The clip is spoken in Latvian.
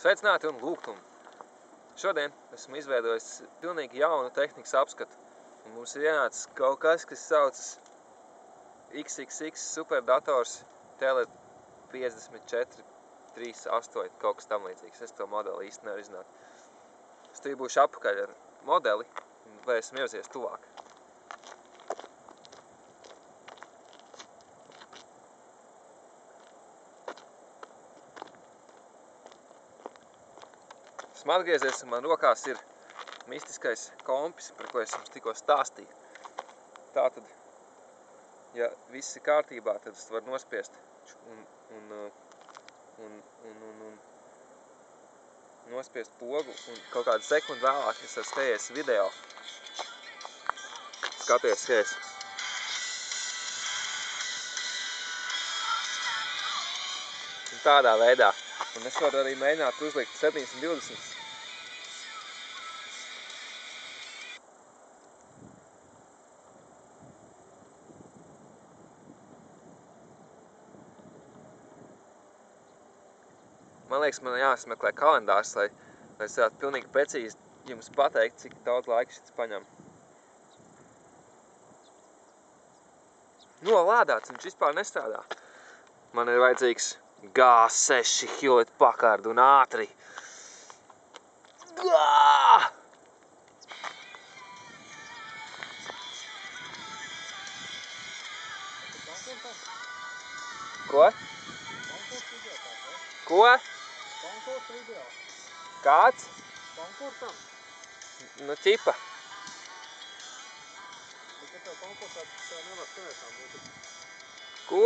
Sveicināti un lūgtumi! Šodien esmu izveidojis pilnīgi jaunu tehnikas apskatu. Un mums ir ienācis kaut kas, kas saucas XXX superdators Tele 5438, kaut kas tam līdzīgs. Es to modeli īsti nevaru izzināt. Es te būšu apakaļ ar modeli un varēsim iepazīties tuvāk. Esmu atgriezies un man rokās ir mistiskais kompis, par ko es jums tikko stāstīju. Tātad, ja viss ir kārtībā, tad es varu nospiest un nospiest pogu un kaut kādu sekundi vēlāk es esmu skaties video. Skaties. Un tādā veidā. Un es varu arī mēģināt uzlikt 720. Man liekas, man jāsmeklē kalendārs, lai es varētu pilnīgi precīzi jums pateikt, cik daudz laika šis paņem. Nolādāts, viņš vispār nestrādā. Man ir vajadzīgs G6 Hewlett Packard un ātri. Ko? Ko? Kāds? Nu, ķipa. Ko?